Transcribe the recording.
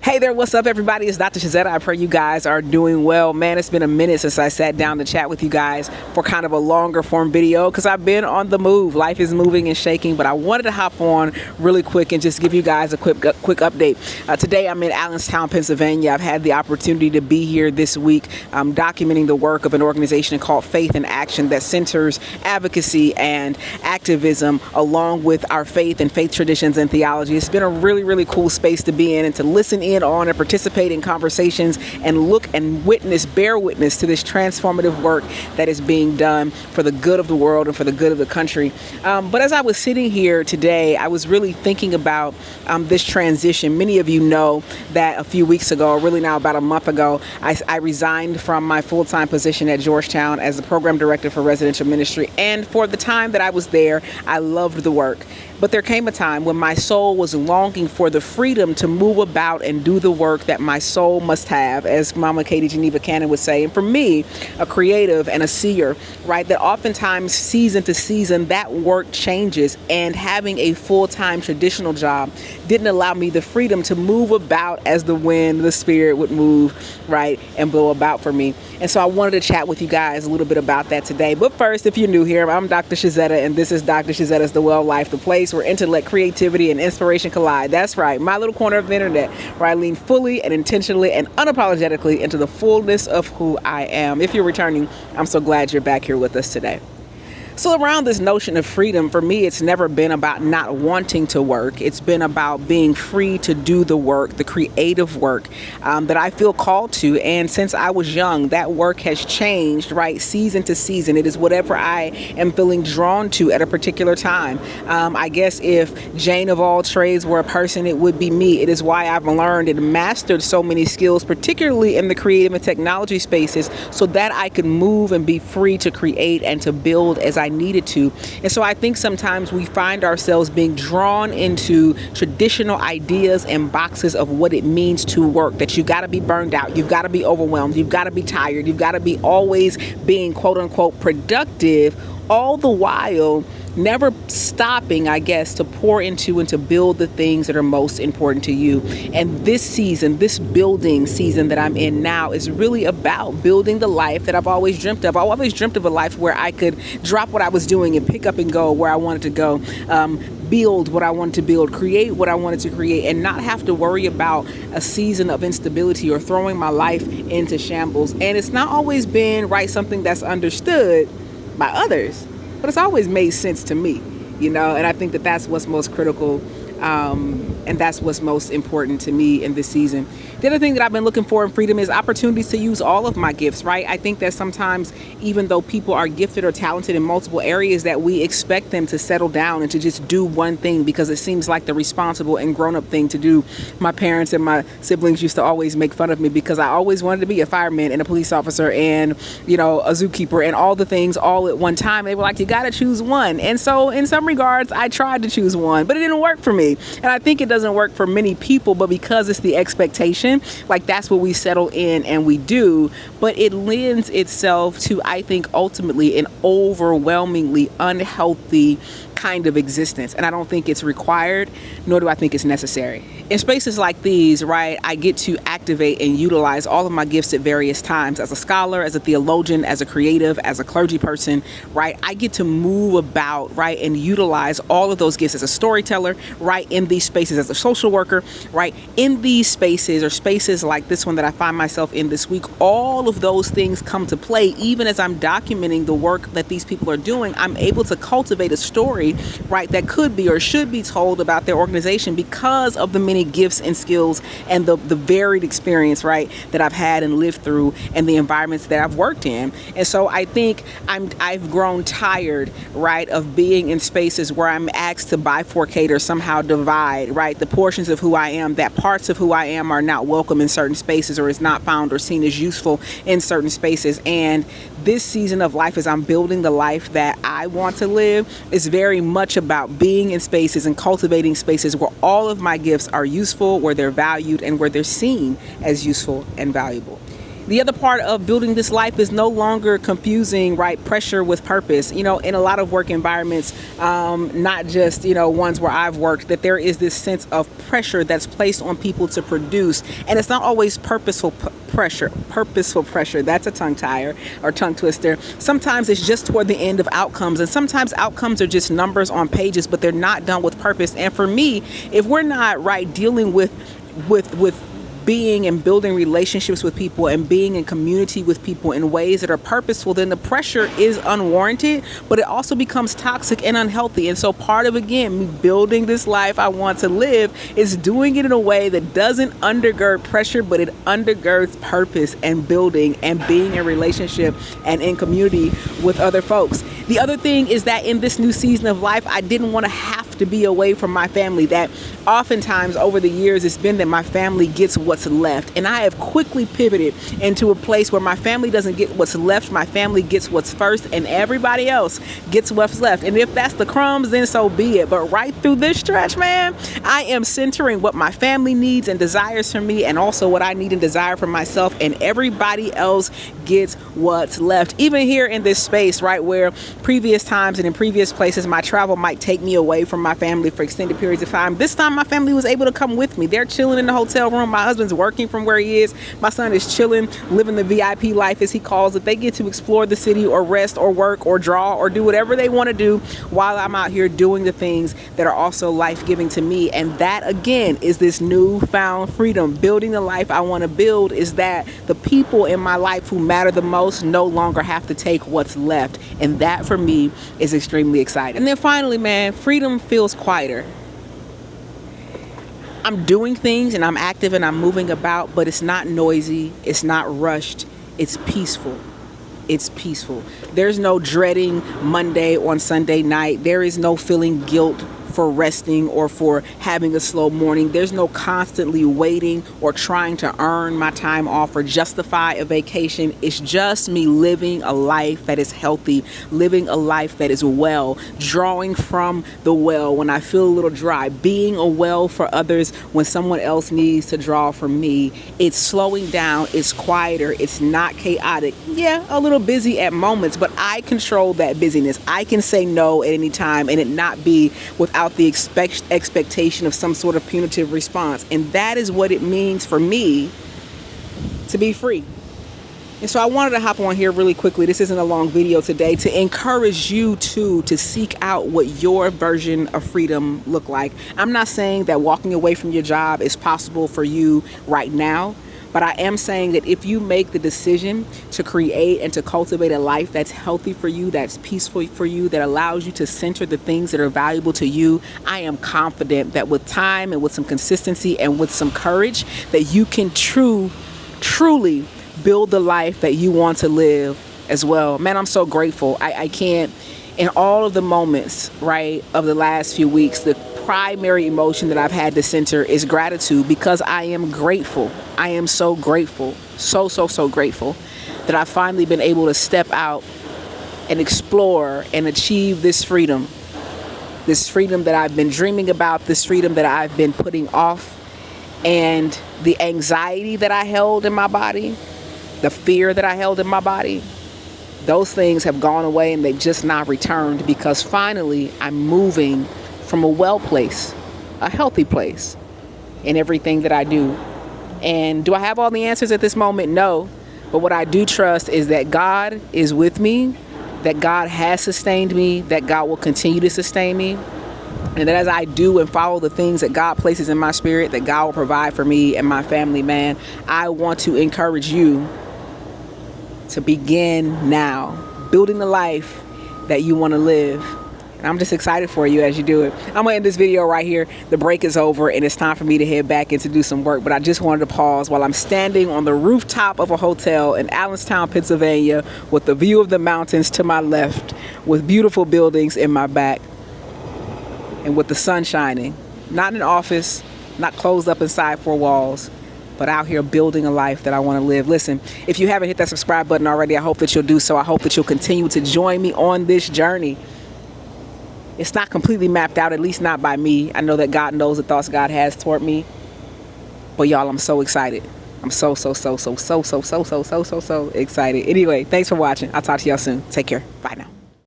Hey there, what's up everybody? It's Dr. Shazetta. I pray you guys are doing well. Man, it's been a minute since I sat down to chat with you guys for kind of a longer form video because I've been on the move. Life is moving and shaking, but I wanted to hop on really quick and just give you guys a quick update. Today I'm in Allentown, Pennsylvania. I've had the opportunity to be here this week documenting the work of an organization called Faith in Action that centers advocacy and activism along with our faith and faith traditions and theology. It's been a really, really cool space to be in and to listen in on and participate in conversations and look and bear witness to this transformative work that is being done for the good of the world and for the good of the country. But as I was sitting here today, I was really thinking about this transition. Many of you know that a few weeks ago, or really now about a month ago, I resigned from my full-time position at Georgetown as the program director for residential ministry. And for the time that I was there, I loved the work. But there came a time when my soul was longing for the freedom to move about and do the work that my soul must have, as Mama Katie Geneva Cannon would say. And for me, a creative and a seer, right, that oftentimes season to season, that work changes. And having a full-time traditional job didn't allow me the freedom to move about as the wind, the spirit would move, right, and blow about for me. And so I wanted to chat with you guys a little bit about that today. But first, if you're new here, I'm Dr. Shazetta, and this is Dr. Shazetta's The Well Life, the place where intellect, creativity, and inspiration collide. That's right, my little corner of the internet, where I lean fully and intentionally and unapologetically into the fullness of who I am. If you're returning, I'm so glad you're back here with us today. So around this notion of freedom, for me, it's never been about not wanting to work. It's been about being free to do the work, the creative work that I feel called to. And since I was young, that work has changed, right, season to season. It is whatever I am feeling drawn to at a particular time. I guess if Jane of all trades were a person, it would be me. It is why I've learned and mastered so many skills, particularly in the creative and technology spaces, so that I could move and be free to create and to build as I needed to. And so I think sometimes we find ourselves being drawn into traditional ideas and boxes of what it means to work, that you got to be burned out, you've got to be overwhelmed, you've got to be tired, you've got to be always being quote unquote productive, all the while never stopping, I guess, to pour into and to build the things that are most important to you. And this season, this building season that I'm in now is really about building the life that I've always dreamt of. I've always dreamt of a life where I could drop what I was doing and pick up and go where I wanted to go. Build what I wanted to build, create what I wanted to create, and not have to worry about a season of instability or throwing my life into shambles. And it's not always been, right, something that's understood by others, but it's always made sense to me, you know, and I think that that's what's most critical and that's what's most important to me in this season. The other thing that I've been looking for in freedom is opportunities to use all of my gifts, right? I think that sometimes, even though people are gifted or talented in multiple areas, that we expect them to settle down and to just do one thing because it seems like the responsible and grown-up thing to do. My parents and my siblings used to always make fun of me because I always wanted to be a fireman and a police officer and, you know, a zookeeper and all the things all at one time. They were like, you got to choose one. And so in some regards, I tried to choose one, but it didn't work for me. And I think it doesn't work for many people, but because it's the expectation, like that's what we settle in and we do, but it lends itself to, I think, ultimately an overwhelmingly unhealthy kind of existence. And I don't think it's required, nor do I think it's necessary. In spaces like these, right, I get to activate and utilize all of my gifts at various times. As a scholar, as a theologian, as a creative, as a clergy person, right, I get to move about, right, and utilize all of those gifts as a storyteller, right, in these spaces, as a social worker, right, in these spaces or spaces like this one that I find myself in this week. All of those things come to play. Even as I'm documenting the work that these people are doing, I'm able to cultivate a story, right, that could be or should be told about their organization because of the many gifts and skills and the varied experience, right, that I've had and lived through and the environments that I've worked in. And so I think I've grown tired, right, of being in spaces where I'm asked to bifurcate or somehow divide, right, the portions of who I am, that parts of who I am are not welcome in certain spaces or is not found or seen as useful in certain spaces. And this season of life, as I'm building the life that I want to live, is very much about being in spaces and cultivating spaces where all of my gifts are useful, where they're valued, and where they're seen as useful and valuable. The other part of building this life is no longer confusing, right, pressure with purpose. You know, in a lot of work environments, not just, you know, ones where I've worked, that there is this sense of pressure that's placed on people to produce. And it's not always purposeful pressure. That's a tongue tire or tongue twister. Sometimes it's just toward the end of outcomes. And sometimes outcomes are just numbers on pages, but they're not done with purpose. And for me, if we're not, right, dealing with being and building relationships with people and being in community with people in ways that are purposeful, then the pressure is unwarranted, but it also becomes toxic and unhealthy. And so part of, again, me building this life I want to live is doing it in a way that doesn't undergird pressure, but it undergirds purpose and building and being in relationship and in community with other folks. The other thing is that in this new season of life, I didn't want to have to be away from my family. That oftentimes over the years, it's been that my family gets what's left. And I have quickly pivoted into a place where my family doesn't get what's left. My family gets what's first, and everybody else gets what's left. And if that's the crumbs, then so be it. But right through this stretch, man, I am centering what my family needs and desires from me, and also what I need and desire for myself, and everybody else gets what's left. Even here in this space, right, where previous times and in previous places my travel might take me away from my family for extended periods of time, this time my family was able to come with me. They're chilling in the hotel room. My husband's working from where he is. My son is chilling, living the VIP life, as he calls it. They get to explore the city or rest or work or draw or do whatever they want to do while I'm out here doing the things that are also life-giving to me. And that, again, is this newfound freedom. Building the life I want to build is that the people in my life who matter the most no longer have to take what's left. And that, for me, is extremely exciting. And then finally, man, freedom feels quieter. I'm doing things and I'm active and I'm moving about, but it's not noisy. It's not rushed. It's peaceful. It's peaceful. There's no dreading Monday on Sunday night. There is no feeling guilt for resting or for having a slow morning. There's no constantly waiting or trying to earn my time off or justify a vacation. It's just me living a life that is healthy, living a life that is well, drawing from the well when I feel a little dry, being a well for others when someone else needs to draw from me. It's slowing down. It's quieter. It's not chaotic. Yeah, a little busy at moments, but I control that busyness. I can say no at any time and it not be without the expectation of some sort of punitive response. And that is what it means for me to be free. And so I wanted to hop on here really quickly. This isn't a long video today, to encourage you to seek out what your version of freedom look like. I'm not saying that walking away from your job is possible for you right now, but I am saying that if you make the decision to create and to cultivate a life that's healthy for you, that's peaceful for you, that allows you to center the things that are valuable to you, I am confident that with time and with some consistency and with some courage, that you can truly build the life that you want to live as well. Man, I'm so grateful. I can't, in all of the moments, right, of the last few weeks, the primary emotion that I've had to center is gratitude, because I am grateful. I am so grateful, so grateful that I've finally been able to step out and explore and achieve this freedom that I've been dreaming about, this freedom that I've been putting off, and the anxiety that I held in my body, the fear that I held in my body, those things have gone away and they've just not returned, because finally I'm moving from a well place, a healthy place in everything that I do. And do I have all the answers at this moment? No. But what I do trust is that God is with me, that God has sustained me, that God will continue to sustain me. And that as I do and follow the things that God places in my spirit, that God will provide for me and my family, man. I want to encourage you to begin now, building the life that you want to live. And I'm just excited for you as you do it. I'm going to end this video right here. The break is over and it's time for me to head back and to do some work. But I just wanted to pause while I'm standing on the rooftop of a hotel in Allentown, Pennsylvania, with the view of the mountains to my left, with beautiful buildings in my back, and with the sun shining. Not in an office, not closed up inside four walls, but out here building a life that I want to live. Listen, if you haven't hit that subscribe button already, I hope that you'll do so. I hope that you'll continue to join me on this journey. It's not completely mapped out, at least not by me. I know that God knows the thoughts God has toward me. But y'all, I'm so excited. I'm so excited. Anyway, thanks for watching. I'll talk to y'all soon. Take care. Bye now.